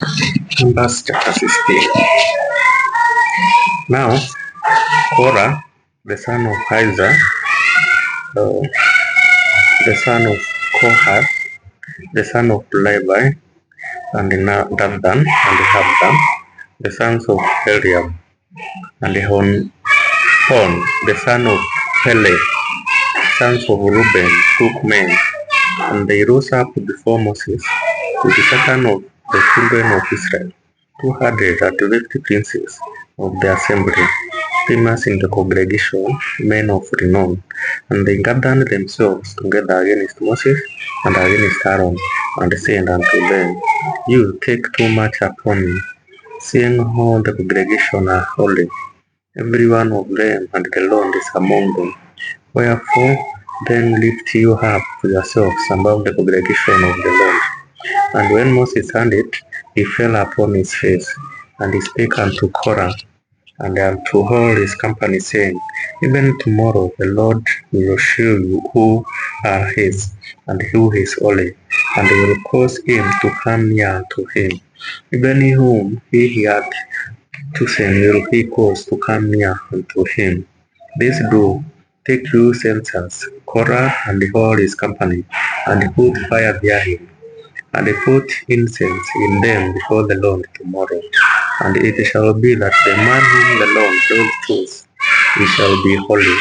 Numbers chapter 16. Now, Korah, the son of Izhar, uh, the son of Kohath, the son of Levi, and Dathan, and Habdan, the sons of Eliab, and Hon, the son of Peleh, sons of Reuben, took men, and they rose up before Moses to the certain of the children of Israel, 250 princes of the assembly, famous in the congregation, men of renown. And they gathered themselves together against Moses and against Aaron, and said unto them, You take too much upon you, seeing all the congregation are holy, every one of them, and the Lord is among them. Wherefore then lift you up yourselves above the congregation of the Lord. And when Moses heard it, he fell upon his face, and he spake unto Korah and unto all his company, saying, Even tomorrow the Lord will show you who are his, and who is holy, and he will cause him to come near to him. Even whom he hath chosen will he cause to come near unto him. This do, take you censers, Korah and all his company, and put fire therein, and put incense in them before the Lord tomorrow. And it shall be that the man whom the Lord doth choose, he shall be holy.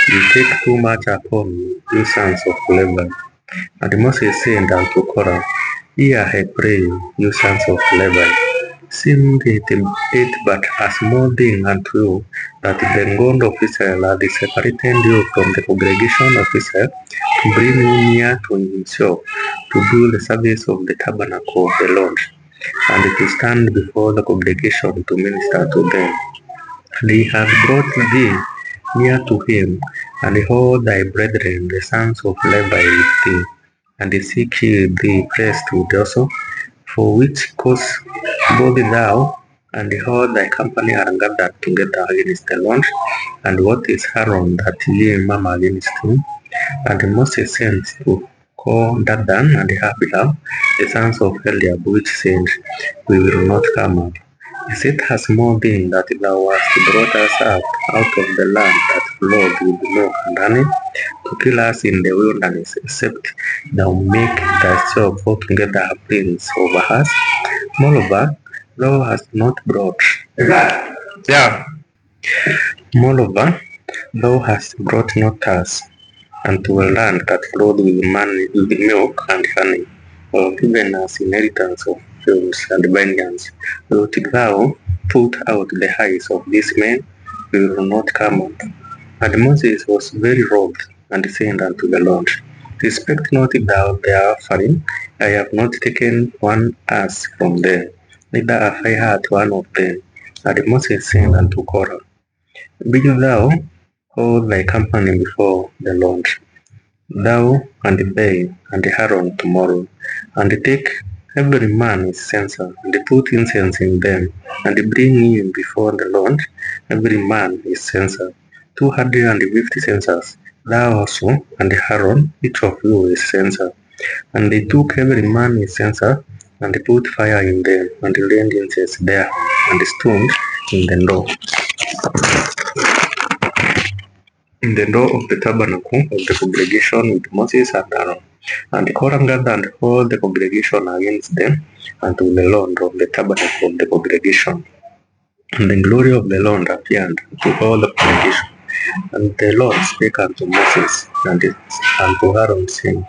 You take too much upon you, you sons of Levi. And Moses said unto Korah, Hear, I pray you sons of Levi. Seemed it but a small thing unto you, that the God of Israel hath separated you from the congregation of Israel, to bring you near to himself, to do the service of the tabernacle of the Lord, and to stand before the congregation to minister to them. And he hath brought thee near to him, and all thy brethren, the sons of Levi, with thee, and seek ye thee priesthood also, for which cause both thou and all thy company are gathered together against the Lord. And what is Aaron that ye murmur against him? And Moses sent to call Dathan and Abiram, the sons of Eliab, which said, We will not come up. Is it a small thing that thou hast brought us up out of the land that flowed with milk and honey, to kill us in the wilderness, except thou make thyself altogether a prince over us? Moreover, thou hast not brought. Yeah. Moreover, thou hast brought not us unto a land that flowed with milk and honey, or given us inheritance of fields and vineyards. Wilt thou put out the eyes of these men? We will not come up. And Moses was very wroth, and said unto the Lord, Respect not thou their offering. I have not taken one ass from them, neither have I hurt one of them. And Moses said unto Korah, Be thou hold thy company before the Lord, thou and they and Aaron tomorrow, and take every man his censer, and put incense in them, and bring in before the Lord every man his censer, 250 censers, thou also and Aaron, each of you his censer. And they took every man his censer, and put fire in them, and laid incense there, and stood in the door of the tabernacle of the congregation with Moses and Aaron. And Korah gathered all the congregation against them unto the Lord of the tabernacle of the congregation. And the glory of the Lord appeared to all the congregation. And the Lord spake unto Moses and unto Aaron, saying,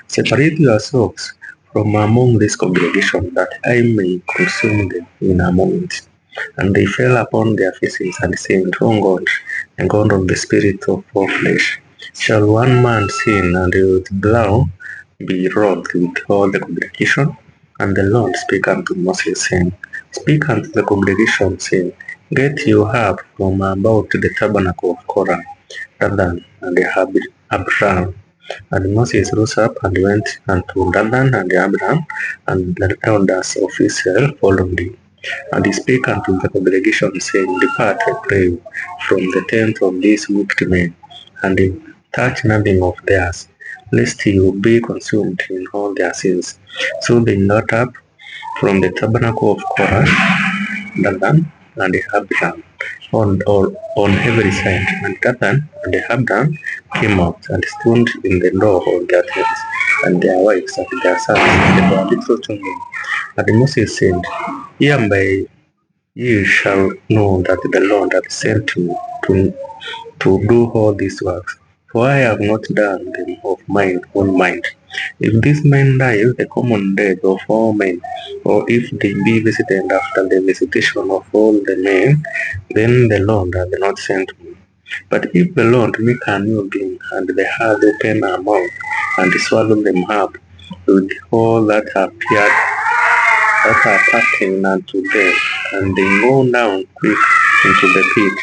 Separate yourselves from among this congregation, that I may consume them in a moment. And they fell upon their faces and said, O God, the God of the spirit of all flesh, shall one man sin, and wilt thou be wroth with all the congregation? And the Lord spake unto Moses, saying, Speak unto the congregation, saying, Get you up from about the tabernacle of Korah, Dathan, and Abiram. And Moses rose up and went unto Dathan and Abiram, and the elders of Israel followed him. And he spake unto the congregation, saying, Depart, I pray you, from the tent of these wicked men, and touch nothing of theirs, lest you be consumed in all their sins. So they got up from the tabernacle of Korah, Dathan, and Abiram on every side. And Dathan and Abiram came out and stood in the door of their tents, and their wives and their sons and their little children. And Moses said, Hereby ye shall know that the Lord hath sent me to do all these works. For I have not done them of mine own mind. If this man die the common death of all men, or if they be visited after the visitation of all the men, then the Lord hath not sent me. But if the Lord make a new being, and the earth open her mouth, and swallow them up with all that appertain unto them, and they go down quick into the pit,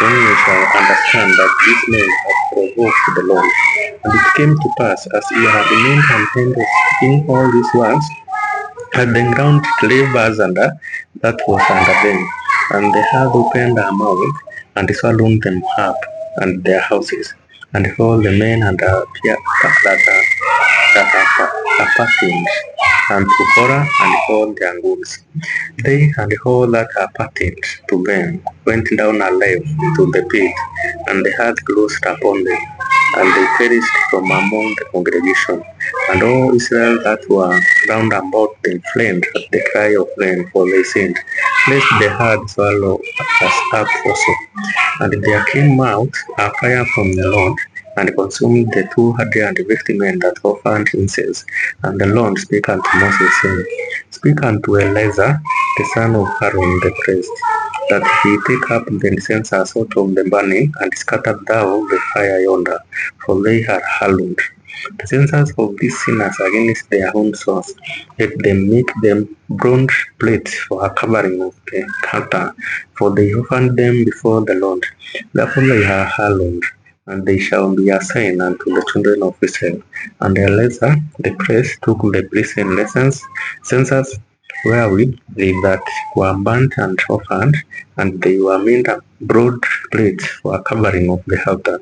then you shall understand that these men have provoked the Lord. And it came to pass, as he had remained content of speaking all these words, that the ground clave us under that was under them, and the earth opened her mouth, and swallowed them up, and their houses, and all the men and that appertained unto Korah and all their goods. They and all that appertained to them went down alive into the pit, and the earth closed upon them, and they perished from among the congregation. And all Israel that were round about them fled at the cry of them, for they said, Lest the earth swallow us up also. And there came out a fire from the Lord, and consumed the 250 men that offered incense. And the Lord spake unto Moses, saying, Speak unto Eleazar, the son of Aaron the priest, that he take up the censers out of the burning, and scatter thou the fire yonder, for they are hallowed. The censers of these sinners against their own souls, let them make them bronze plates for a covering of the altar, for they offered them before the Lord. Therefore they are hallowed, and they shall be a sign unto the children of Israel. And Eleazar the priest took the brazen censers wherewith they that were burnt and offered, and they were made a broad plates for a covering of the altar,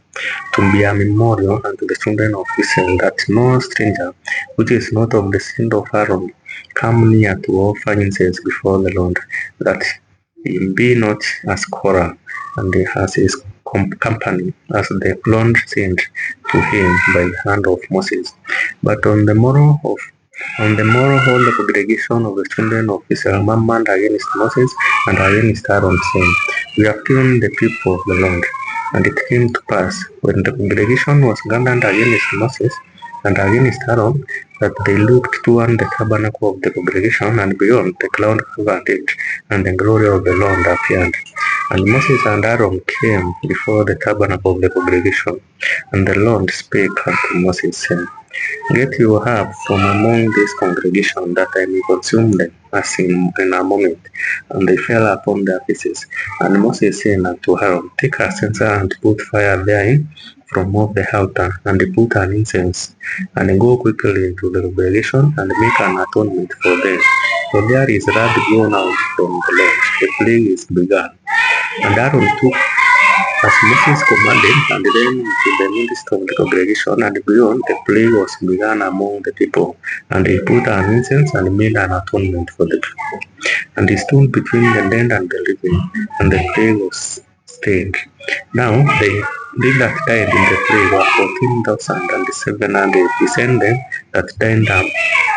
to be a memorial unto the children of Israel, that no stranger which is not of the seed of Aaron come near to offer incense before the Lord, that he be not as Korah, and as his company, as the Lord sent to him by the hand of Moses. But on the morrow all the congregation of the children of Israel murmured against Moses and against Aaron, saying, We have killed the people of the Lord. And it came to pass, when the congregation was gathered against Moses and against Aaron, that they looked toward the tabernacle of the congregation, and beyond the cloud covered it, and the glory of the Lord appeared. And Moses and Aaron came before the tabernacle of the congregation, and the Lord spake unto Moses, saying, Get you up from among this congregation, that I may consume them as in a moment. And they fell upon their faces. And Moses said unto Aaron, Take a censer and put fire therein from off the altar, and put an incense, and go quickly into the congregation, and make an atonement for them. For there is wrath gone out from the Lord, the plague is begun. And Aaron took as Moses commanded, and then to the midst of the congregation, and beyond the plague was begun among the people. And he put an incense and made an atonement for the people. And he stood between the dead and the living, and the plague was stayed. Now they that died in the plague were 14,700 descendants that died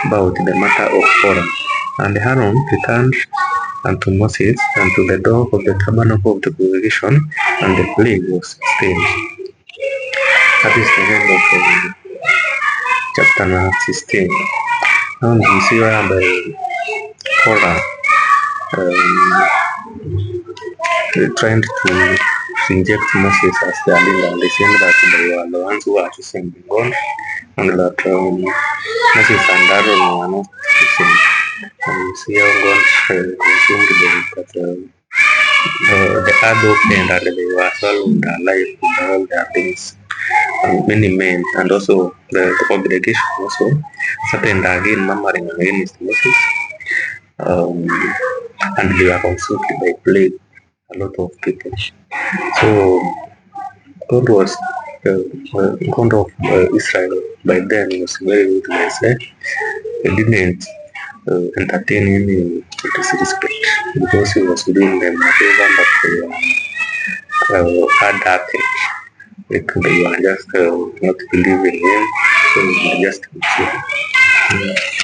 about the matter of Korah. And Aaron returned unto Moses and to the door of the tabernacle of the congregation, and the plague was stayed. That is the end of chapter 16. Now we see where the Korah trying to reject Moses as their leader. They said that they were the ones who were chosen by God, and that Moses and Aaron were not chosen. And you see how God consumed them, but the earth opened and they were swallowed alive with all their things, and many men, and also the congregation also started again murmuring against Moses, and they were consumed by plague, a lot of people. So God was God of Israel by then was very ruthless. He didn't entertain him in disrespect because he was doing them a favor, but they hard-hearted. Like they were just not believing him, so they just killed him.